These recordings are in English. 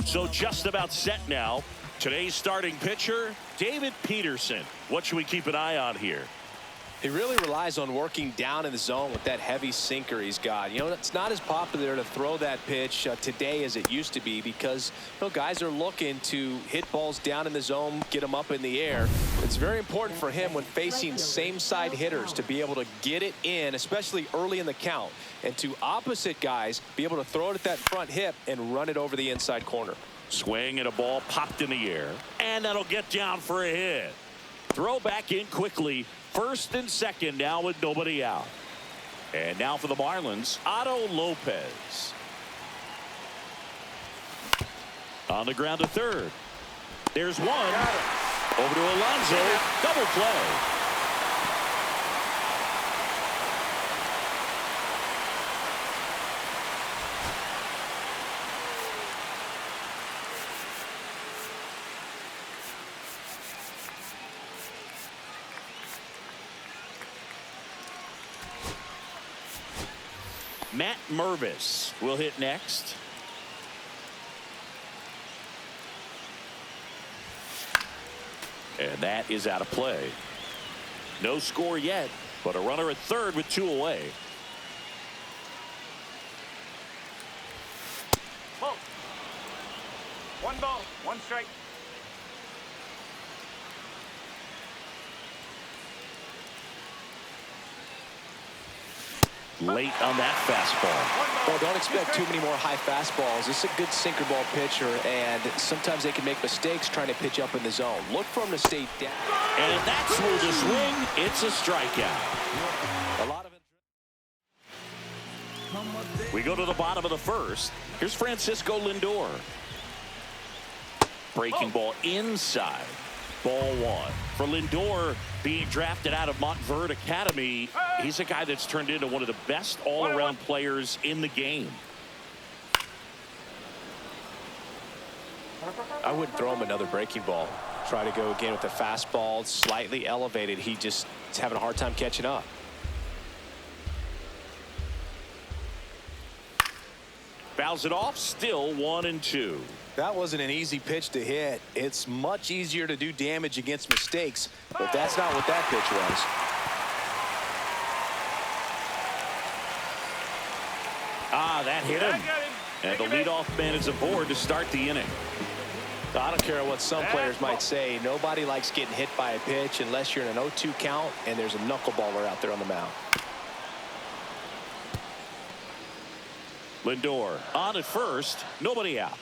So just about set now. Today's starting pitcher, David Peterson. What should we keep an eye on here? He really relies on working down in the zone with that heavy sinker he's got. You know, it's not as popular to throw that pitch today as it used to be because, you know, guys are looking to hit balls down in the zone, get them up in the air. It's very important for him when facing same side hitters to be able to get it in, especially early in the count, and to opposite guys be able to throw it at that front hip and run it over the inside corner. Swing and a ball popped in the air, and that'll get down for a hit. Throw back in quickly. First and second now with nobody out. And now for the Marlins, Otto Lopez. On the ground to third. There's one. Over to Alonso. Double play. Matt Mervis will hit next. And that is out of play. No score yet, but a runner at third with two away. Ball. One ball, one strike. Late on that fastball. Well, don't expect too many more high fastballs. This is a good sinker ball pitcher, and sometimes they can make mistakes trying to pitch up in the zone. Look for him to stay down. And if that's through the swing, it's a strikeout. A lot of it. We go to the bottom of the first. Here's Francisco Lindor. Breaking ball inside. Ball one. For Lindor, being drafted out of Montverde Academy, he's a guy that's turned into one of the best all-around players in the game. I wouldn't throw him another breaking ball. Try to go again with the fastball, slightly elevated. He's having a hard time catching up. Fouls it off, still 1-2. That wasn't an easy pitch to hit. It's much easier to do damage against mistakes, but that's not what that pitch was. That hit him. And the leadoff man is aboard to start the inning. I don't care what some players might say. Nobody likes getting hit by a pitch unless you're in an 0-2 count and there's a knuckleballer out there on the mound. Lindor on at first, nobody out.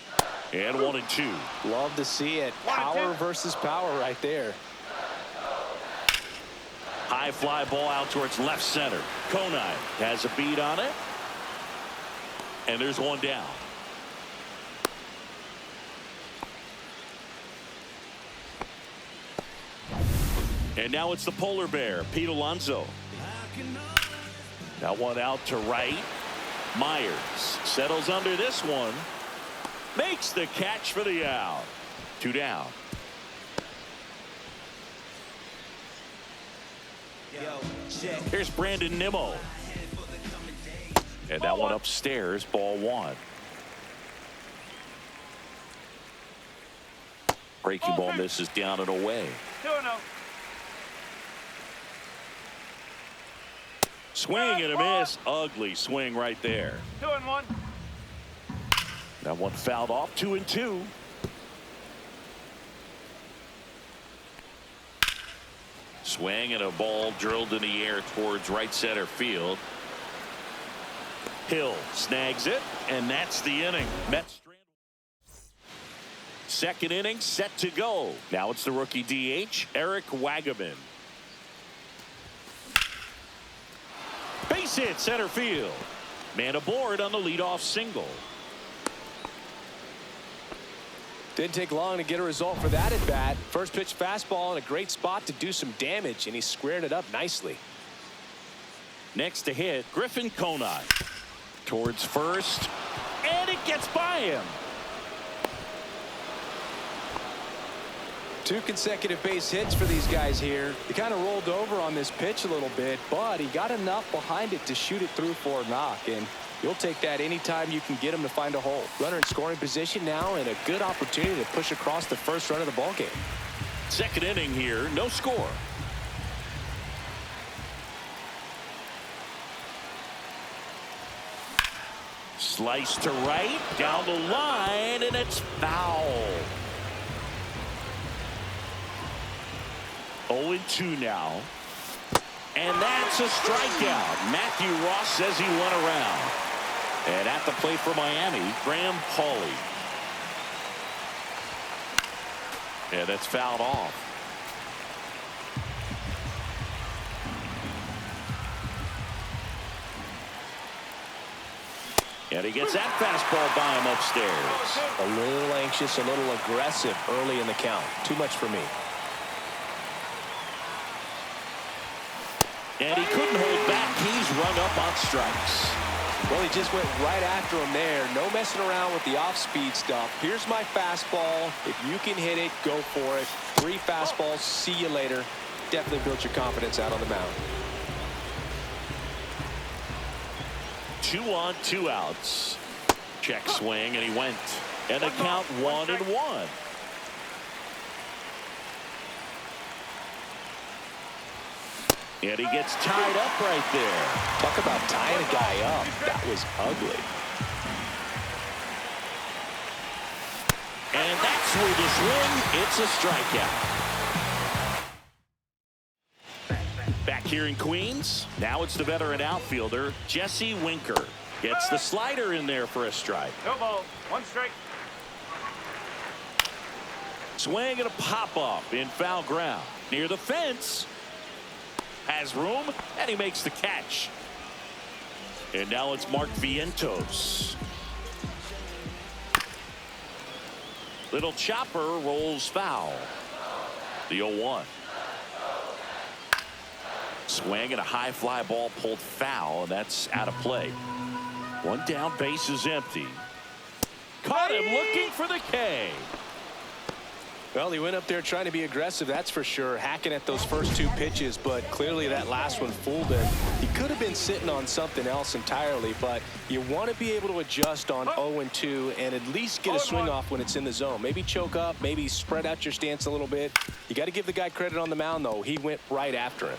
And 1-2. Love to see it. Power versus power right there. High fly ball out towards left center. Conine has a beat on it. And there's one down. And now it's the polar bear, Pete Alonso. Now one out to right. Myers settles under this one. Makes the catch for the out. Two down. Here's Brandon Nimmo. And that one upstairs, ball one. Breaking ball misses down and away. 2-0. Swing and a miss. Ugly swing right there. 2-1. That one fouled off. 2-2. Swing and a ball drilled in the air towards right center field. Hill snags it, and that's the inning. Mets second inning set to go. Now it's the rookie DH, Eric Wagaman. Base hit center field. Man aboard on the leadoff single. Didn't take long to get a result for that at bat. First pitch fastball in a great spot to do some damage, and he squared it up nicely. Next to hit, Griffin Conine. Towards first, and it gets by him. 2 consecutive base hits for these guys here. He kind of rolled over on this pitch a little bit, but he got enough behind it to shoot it through for a knock, and You'll take that anytime you can get him to find a hole. Runner in scoring position now, and a good opportunity to push across the first run of the ball game. Second inning here, no score. Slice to right, down the line, and it's foul. 0-2 now. And that's a strikeout. Matthew Ross says he went around. And at the plate for Miami, Graham Pauley. And that's fouled off. And he gets that fastball by him upstairs. A little anxious, a little aggressive early in the count. Too much for me. And he couldn't hold back. He's rung up on strikes. Well, he just went right after him there. No messing around with the off-speed stuff. Here's my fastball. If you can hit it, go for it. 3 fastballs. See you later. Definitely built your confidence out on the mound. 2 on, 2 outs. Check swing, and he went. And the count 1-1. And he gets tied up right there. Talk about tying a guy up. That was ugly. And that's where the swing. It's a strikeout. Back here in Queens, now it's the veteran outfielder, Jesse Winker. Gets the slider in there for a strike. No ball, 1 strike. Swing and a pop-up in foul ground. Near the fence. Has room, and he makes the catch. And now it's Mark Vientos. Little chopper rolls foul. The 0-1. Swing and a high fly ball pulled foul, and that's out of play. 1 down, base is empty. Caught him looking for the K. Well, he went up there trying to be aggressive, that's for sure, hacking at those first 2 pitches, but clearly that last one fooled him. He could have been sitting on something else entirely, but you want to be able to adjust on 0-2 and at least get a swing off when it's in the zone. Maybe choke up, maybe spread out your stance a little bit. You got to give the guy credit on the mound, though. He went right after him.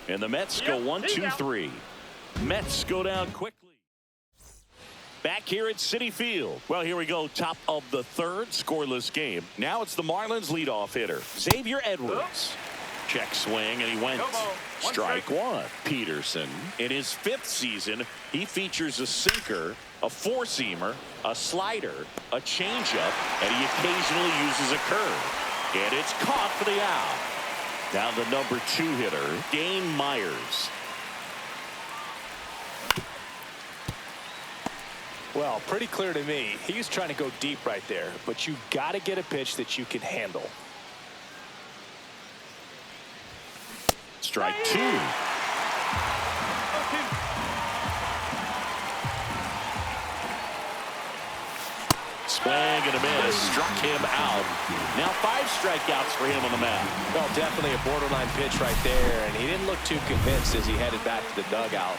And the Mets go 1-2-3. Mets go down quickly. Back here at Citi Field. Well, here we go. Top of the 3rd, scoreless game. Now it's the Marlins leadoff hitter, Xavier Edwards. Check swing, and he went. Strike 1. Peterson. In his 5th season, he features a sinker, a 4-seamer, a slider, a changeup, and he occasionally uses a curve. And it's caught for the out. Now the number 2 hitter, Dane Myers. Well, pretty clear to me. He's trying to go deep right there, but you got to get a pitch that you can handle. Strike 2. Swing and a miss. Struck him out. Now 5 strikeouts for him on the mound. Well, definitely a borderline pitch right there, and he didn't look too convinced as he headed back to the dugout.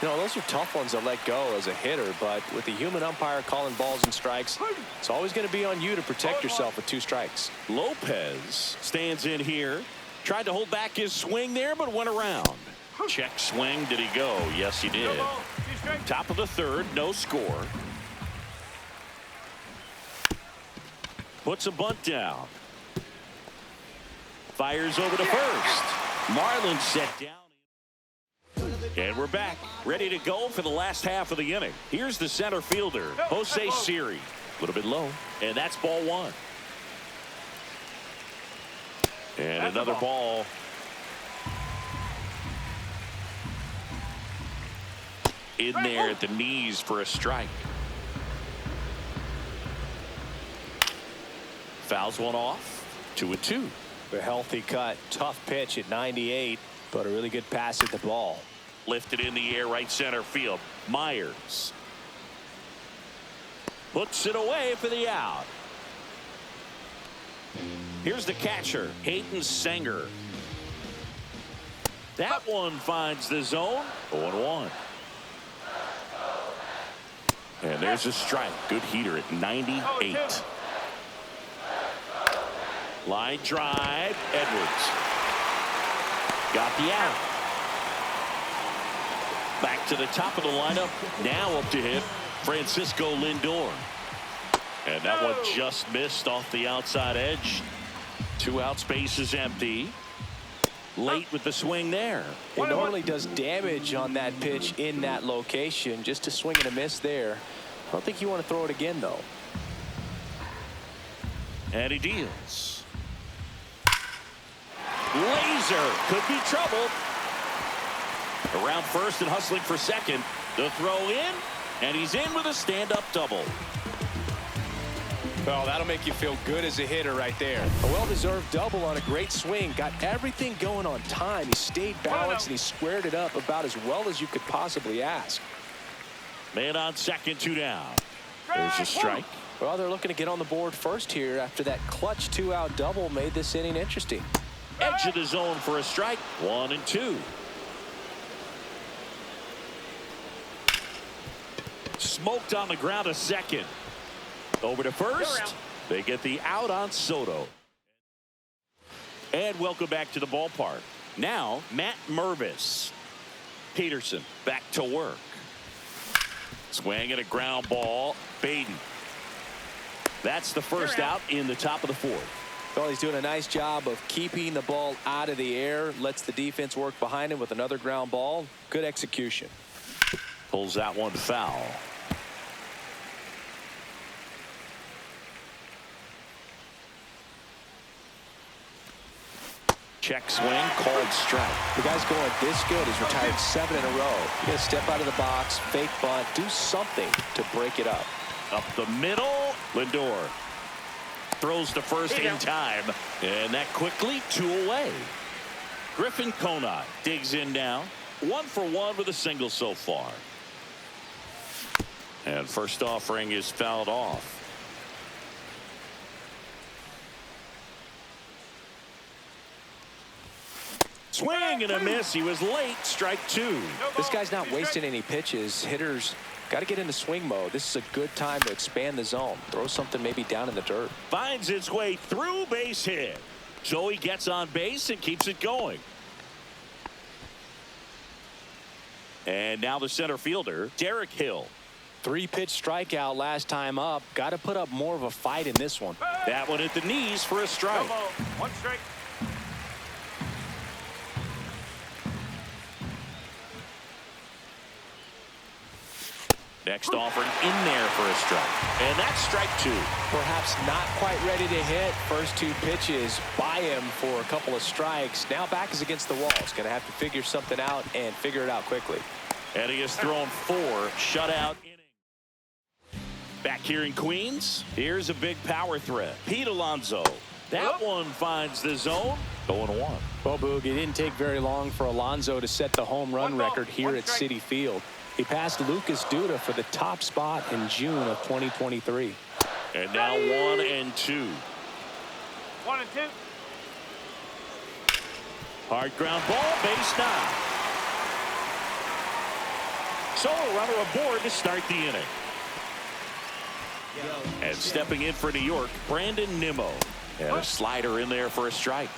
You know, those are tough ones to let go as a hitter, but with the human umpire calling balls and strikes, it's always going to be on you to protect yourself with 2 strikes. Lopez stands in here. Tried to hold back his swing there, but went around. Check swing. Did he go? Yes, he did. Top of the 3rd, no score. Puts a bunt down. Fires over to first. Marlins set down. And we're back, ready to go for the last half of the inning. Here's the center fielder, Jose Siri. A little bit low, and that's ball 1. And another ball. In there at the knees for a strike. Fouls one off. 2-2. A healthy cut. Tough pitch at 98, but a really good pass at the ball. Lifted in the air, right center field. Myers puts it away for the out. Here's the catcher, Hayden Sanger. That one finds the zone. 0-1. And there's a strike. Good heater at 98. Line drive. Edwards. Got the out. Back to the top of the lineup. Now up to hit Francisco Lindor. And that one just missed off the outside edge. 2 out, space is empty. Late with the swing there. It normally does damage on that pitch in that location. Just a swing and a miss there. I don't think you want to throw it again, though. And he deals. Laser could be trouble. Around first and hustling for second. The throw in, and he's in with a stand-up double. Well, that'll make you feel good as a hitter right there. A well-deserved double on a great swing. Got everything going on time. He stayed balanced, and he squared it up about as well as you could possibly ask. Man on second, 2 down. There's a strike. Well, they're looking to get on the board first here after that clutch 2-out double made this inning interesting. Edge of the zone for a strike. 1 and 2. Smoked on the ground a second. Over to first. They get the out on Soto. And welcome back to the ballpark. Now, Matt Mervis. Peterson back to work. Swing and a ground ball. Baden. That's the first out in the top of the 4th. Well, he's doing a nice job of keeping the ball out of the air. Lets the defense work behind him with another ground ball. Good execution. Pulls that one foul. Check swing, called strike. The guy's going this good. He's retired 7 in a row. You got to step out of the box, fake bunt, do something to break it up. Up the middle, Lindor throws to first in time, and that quickly 2 away. Griffin Conant digs in now. 1 for 1 with a single so far. And first offering is fouled off. Swing and a miss. He was late. Strike 2. This guy's not wasting any pitches. Hitters got to get into swing mode. This is a good time to expand the zone. Throw something maybe down in the dirt. Finds its way through, base hit. So he gets on base and keeps it going. And now the center fielder, Derek Hill. 3-pitch strikeout last time up. Got to put up more of a fight in this one. That one at the knees for a strike. 1 strike. Next offering in there for a strike. And that's strike 2. Perhaps not quite ready to hit. First 2 pitches by him for a couple of strikes. Now back is against the wall. He's going to have to figure something out and figure it out quickly. And he has thrown 4 shutout innings. Back here in Queens, here's a big power threat. Pete Alonso. That one finds the zone. 0-1. Well, Boog, it didn't take very long for Alonso to set the home run record here at Citi Field. He passed Lucas Duda for the top spot in June of 2023. And now 1 and 2. 1 and 2. Hard ground ball, base now. So a runner aboard to start the inning. And stepping in for New York, Brandon Nimmo. And a slider in there for a strike.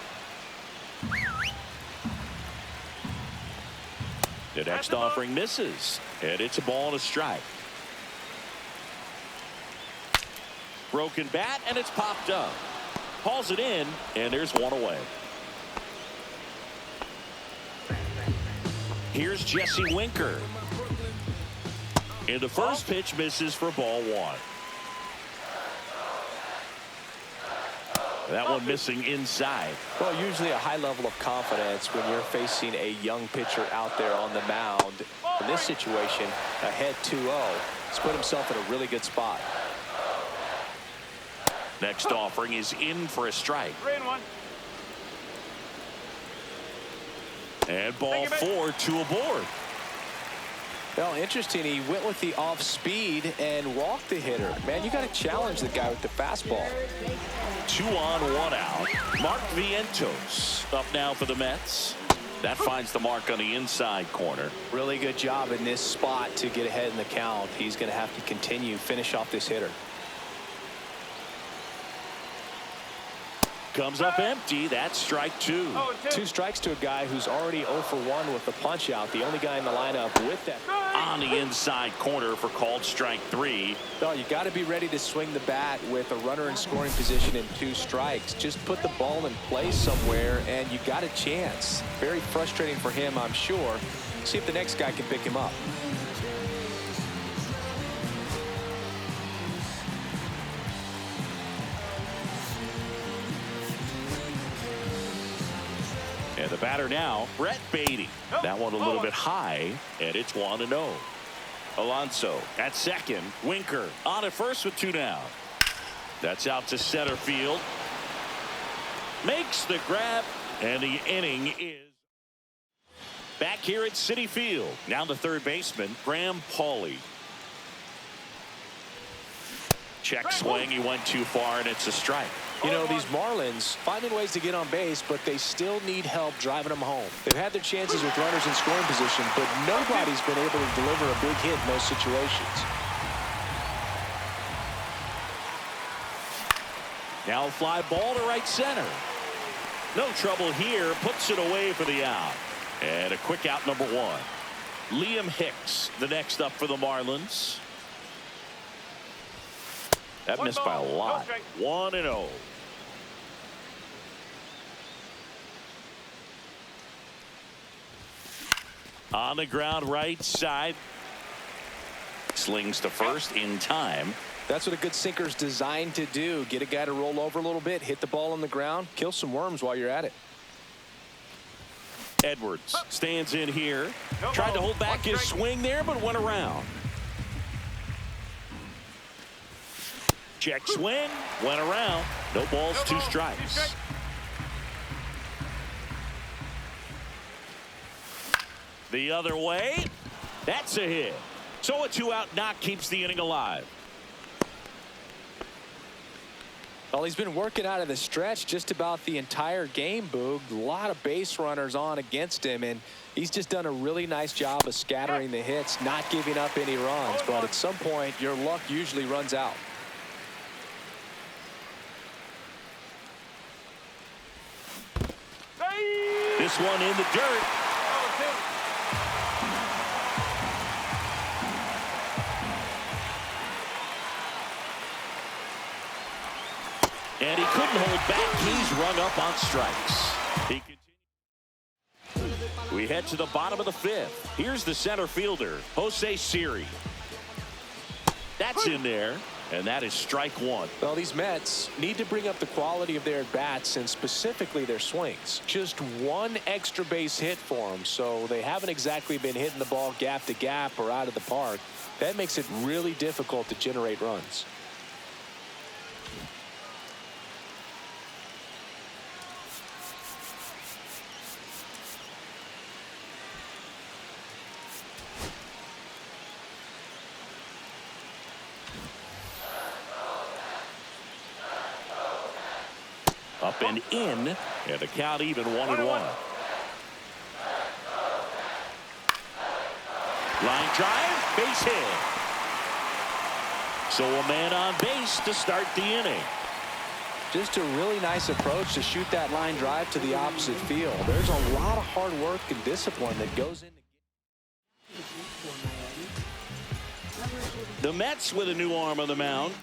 The next offering misses. And it's a ball and a strike. Broken bat, and it's popped up. Hauls it in, and there's 1 away. Here's Jesse Winker. And the first pitch misses for ball 1. That one missing inside. Well, usually a high level of confidence when you're facing a young pitcher out there on the mound. In this situation, ahead 2-0, he's put himself in a really good spot. Next offering is in for a strike. 3 and 1. And ball 4, 2 aboard. Well, interesting. He went with the off speed and walked the hitter. Man, you got to challenge the guy with the fastball. 2 on, 1 out. Mark Vientos up now for the Mets. That finds the mark on the inside corner. Really good job in this spot to get ahead in the count. He's going to have to finish off this hitter. Comes up empty. That's strike two. 2 strikes to a guy who's already 0 for 1 with the punch out. The only guy in the lineup with that. On the inside corner for called strike 3. Well, you got to be ready to swing the bat with a runner in scoring position and 2 strikes. Just put the ball in place somewhere and you got a chance. Very frustrating for him, I'm sure. See if the next guy can pick him up. And the batter now, Brett Beatty. That one a little bit high, and it's 1-0. Alonso at second. Winker on at first with 2 down. That's out to center field. Makes the grab, and the inning is back here at Citi Field. Now the third baseman, Graham Pauley. Check swing. He went too far, and it's a strike. You know, these Marlins finding ways to get on base, but they still need help driving them home. They've had their chances with runners in scoring position, but nobody's been able to deliver a big hit in those situations. Now a fly ball to right center. No trouble here. Puts it away for the out. And a quick out, number 1. Liam Hicks, the next up for the Marlins. That missed by a lot. 1-0. On the ground right side. Slings to first in time. That's what a good sinker's designed to do. Get a guy to roll over a little bit, hit the ball on the ground, kill some worms while you're at it. Edwards stands in here. Tried to hold back his swing there, but went around. Check swing. Went around. No balls, 2 strikes. The other way. That's a hit. So a 2-out knock keeps the inning alive. Well, he's been working out of the stretch just about the entire game, Boog. A lot of base runners on against him, and he's just done a really nice job of scattering the hits, not giving up any runs. But at some point, your luck usually runs out. This one in the dirt. And he couldn't hold back. He's rung up on strikes. We head to the bottom of the 5th. Here's the center fielder, Jose Siri. That's in there. And that is strike 1. Well, these Mets need to bring up the quality of their at-bats and specifically their swings. Just 1 extra base hit for them, so they haven't exactly been hitting the ball gap to gap or out of the park. That makes it really difficult to generate runs. Up and in, and the count even 1-1. Line drive, base hit. So a man on base to start the inning. Just a really nice approach to shoot that line drive to the opposite field. There's a lot of hard work and discipline that goes into. The Mets with a new arm on the mound.